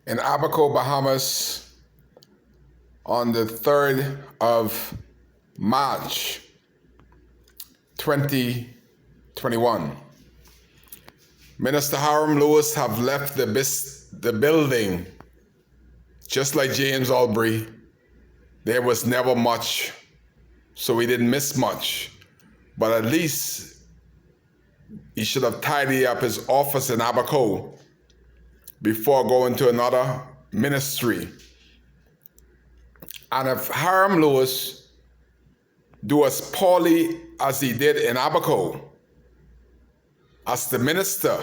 in Abaco, Bahamas on the 3rd of March 2021. Minister Hiram Lewis have left the building. Just like James Albury, there was never much, so we didn't miss much. But at least he should have tidied up his office in Abaco before going to another ministry. And if Hiram Lewis do as poorly as he did in Abaco, as the minister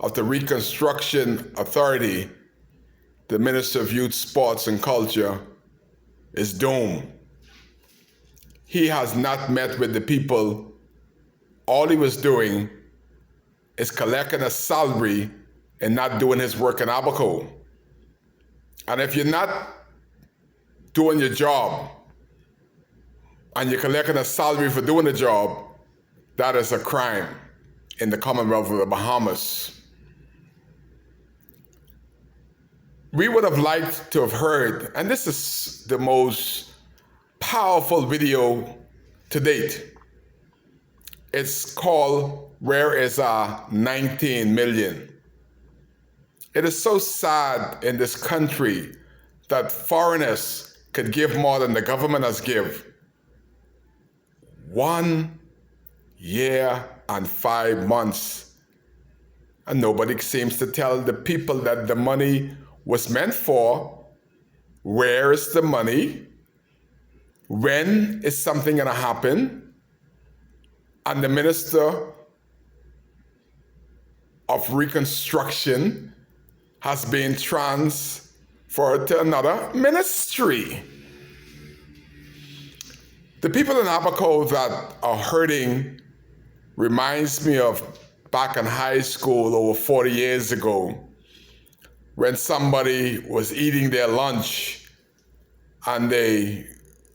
of the Reconstruction Authority, the Minister of Youth, Sports and Culture, is doomed. He has not met with the people. All he was doing is collecting a salary and not doing his work in Abaco. And if you're not doing your job and you're collecting a salary for doing the job, that is a crime in the Commonwealth of the Bahamas. We would have liked to have heard, and this is the most powerful video to date. It's called, Where is Our 19 Million? It is so sad in this country that foreigners could give more than the government has given. 1 year and 5 months. And nobody seems to tell the people that the money was meant for. Where is the money? When is something going to happen? And the Minister of Reconstruction has been transferred to another ministry. The people in Abaco that are hurting reminds me of back in high school over 40 years ago, when somebody was eating their lunch and they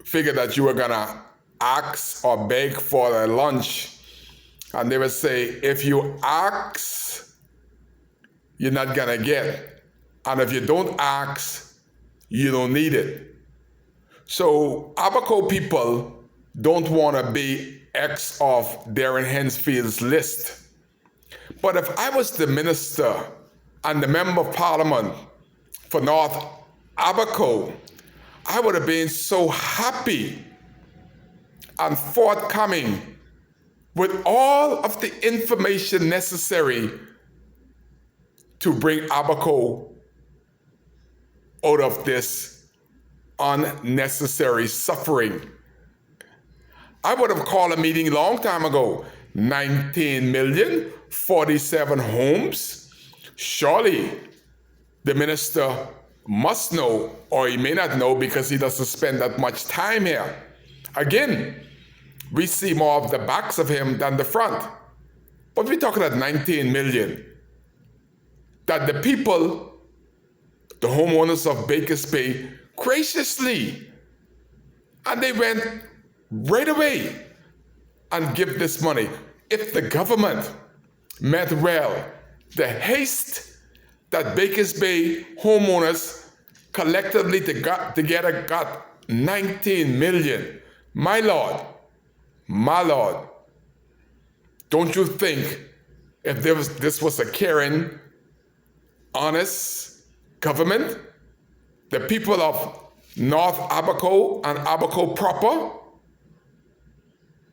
figured that you were gonna ask or beg for their lunch, and they would say, if you ask, you're not gonna get, and if you don't ask, you don't need it. So Abaco people don't wanna be X of Darren Hensfield's list. But if I was the minister and the member of parliament for North Abaco, I would have been so happy and forthcoming with all of the information necessary to bring Abaco out of this unnecessary suffering. I would have called a meeting a long time ago. 19 million, 47 homes. Surely the minister must know, or he may not know because he doesn't spend that much time here. Again, we see more of the backs of him than the front. But we're talking about 19 million. That the people, the homeowners of Bakers Bay, graciously, and they went right away and give this money. If the government meant well, the haste that Bakers Bay homeowners collectively together got 19 million. My Lord, don't you think if this was a caring, honest government, the people of North Abaco and Abaco proper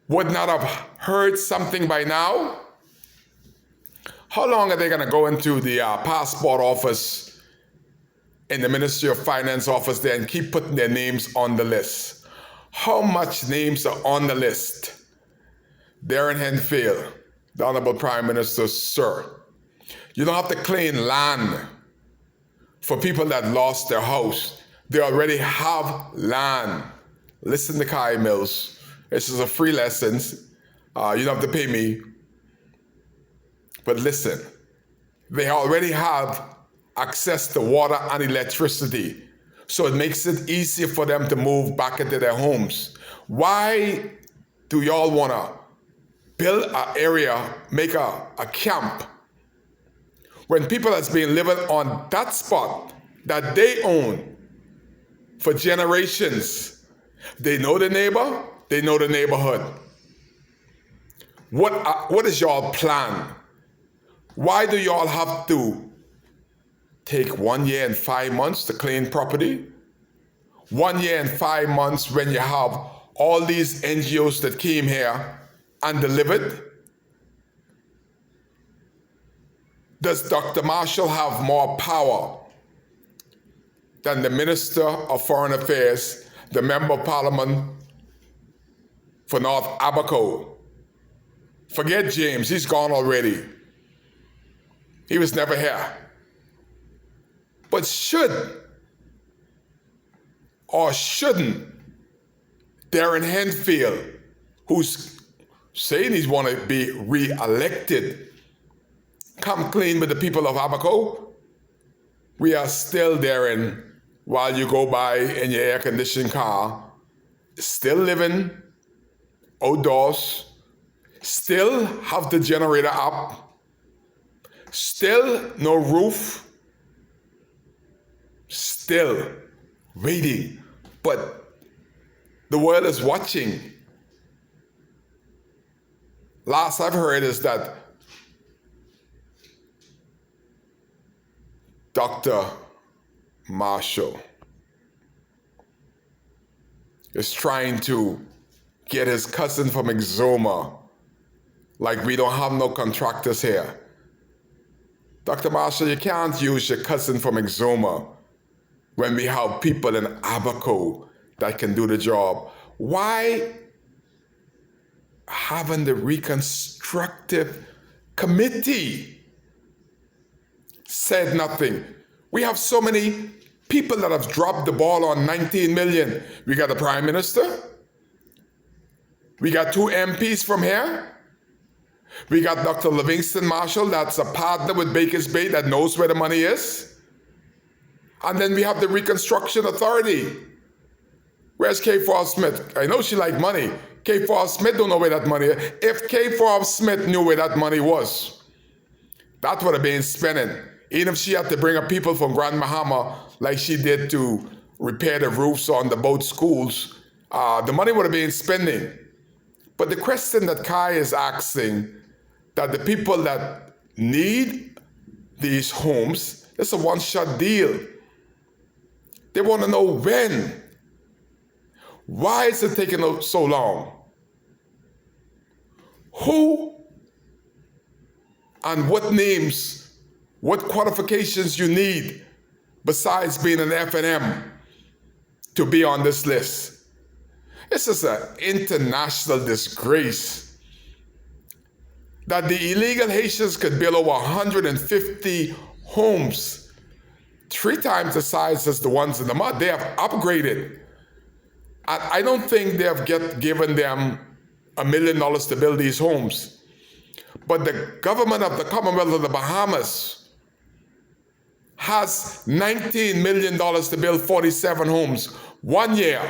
would not have heard something by now? How long are they going to go into the passport office in the Ministry of Finance office there and keep putting their names on the list? How much names are on the list? Darren Henfield, the Honorable Prime Minister, sir, you don't have to claim land for people that lost their house. They already have land. Listen to Kai Mills. This is a free lesson. You don't have to pay me. But listen, they already have access to water and electricity. So it makes it easier for them to move back into their homes. Why do y'all want to build an area, make a camp, when people that's been living on that spot that they own for generations. They know the neighbor, they know the neighborhood. What is y'all plan? Why do y'all have to take 1 year and 5 months to clean property? 1 year and 5 months when you have all these NGOs that came here and delivered? Does Dr. Marshall have more power than the Minister of Foreign Affairs, the Member of Parliament for North Abaco? Forget James, he's gone already. He was never here. But should or shouldn't Darren Henfield, who's saying he's want to be re-elected, come clean with the people of Abaco? We are still, Darren, while you go by in your air-conditioned car, still living outdoors, still have the generator up, still no roof, still waiting. But the world is watching. Last I've heard is that Dr. Marshall is trying to get his cousin from Exuma. Like we don't have no contractors here. Dr. Marshall, you can't use your cousin from Exuma when we have people in Abaco that can do the job. Why haven't the reconstructive committee said nothing? We have so many people that have dropped the ball on 19 million. We got the Prime Minister. We got 2 MPs from here. We got Dr. Livingston Marshall, that's a partner with Bakers Bay that knows where the money is. And then we have the Reconstruction Authority. Where's Kay Forbes Smith? I know she like money. Kay Forbes Smith don't know where that money is. If Kay Forbes Smith knew where that money was, that would have been spending. Even if she had to bring up people from Grand Bahama like she did to repair the roofs on the boat schools, the money would have been spending. But the question that Kai is asking, that the people that need these homes, it's a one-shot deal. They want to know when. Why is it taking so long? Who and what names, what qualifications you need besides being an FNM to be on this list? This is an international disgrace that the illegal Haitians could build over 150 homes, 3 times the size as the ones in the mud. They have upgraded. I don't think they have given them $1 million to build these homes. But the government of the Commonwealth of the Bahamas has $19 million to build 47 homes 1 year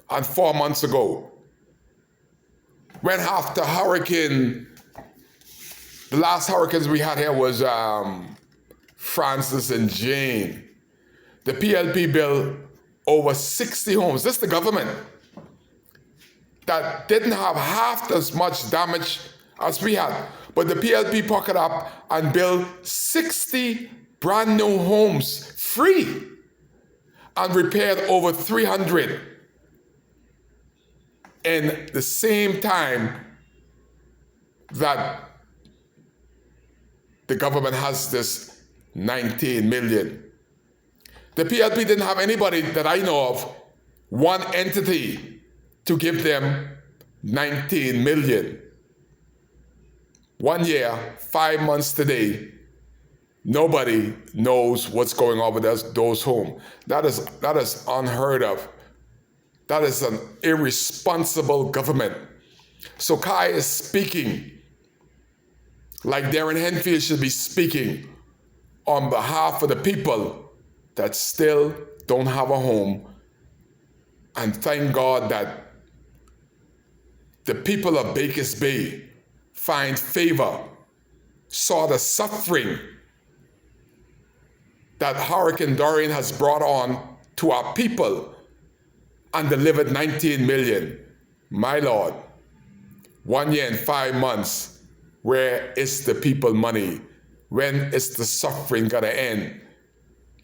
and 4 months ago. When after hurricane, the last hurricanes we had here was Francis and Jane. The PLP built over 60 homes. This is the government that didn't have half as much damage as we had. But the PLP pocket up and built 60 brand new homes free and repaired over 300 in the same time that the government has this 19 million. The PLP didn't have anybody that I know of, one entity, to give them 19 million. 1 year, 5 months today, nobody knows what's going on with those homes. That is unheard of. That is an irresponsible government. So Kai is speaking like Darren Henfield should be speaking on behalf of the people that still don't have a home. And thank God that the people of Bakers Bay find favor, saw the suffering that Hurricane Dorian has brought on to our people and delivered 19 million. My Lord, 1 year and 5 months, where is the people money? When is the suffering gonna end?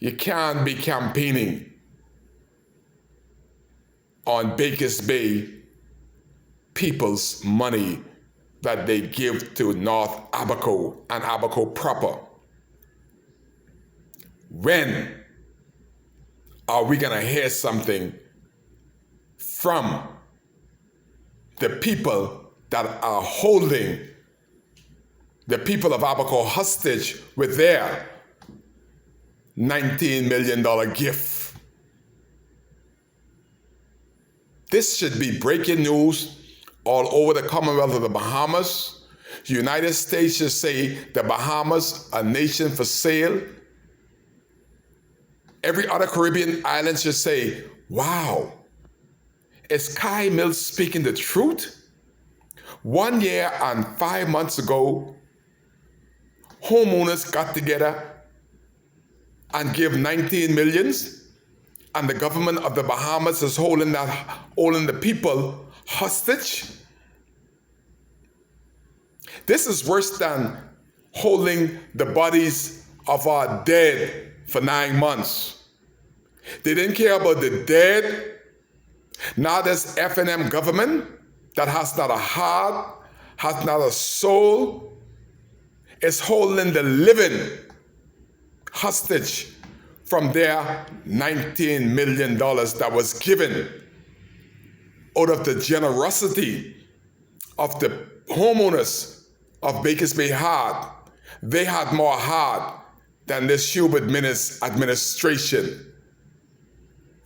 You can't be campaigning on Bakers Bay people's money that they give to North Abaco and Abaco proper. When are we gonna hear something from the people that are holding the people of Abaco hostage with their $19 million gift? This should be breaking news all over the Commonwealth of the Bahamas. The United States should say the Bahamas, a nation for sale. Every other Caribbean island should say, wow, is Kai Mills speaking the truth? 1 year and 5 months ago, homeowners got together and give 19 millions, and the government of the Bahamas is holding the people hostage. This is worse than holding the bodies of our dead for 9 months. They didn't care about the dead. Now this F&M government that has not a heart, has not a soul, is holding the living hostage from their $19 million that was given out of the generosity of the homeowners of Bakers Bay Heart. They had more heart than this Hubert Minnis administration.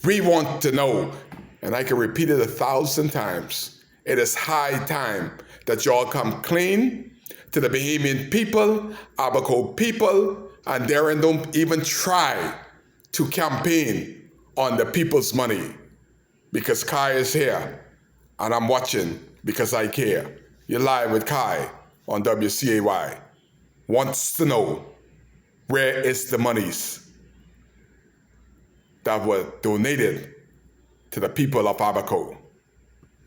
We want to know, and I can repeat it 1,000 times, it is high time that y'all come clean to the Bahamian people, Abaco people, and Darren don't even try to campaign on the people's money, because Kai is here and I'm watching because I care. You're live with Kai on WCAY. Wants to know, where is the monies that were donated to the people of Abaco?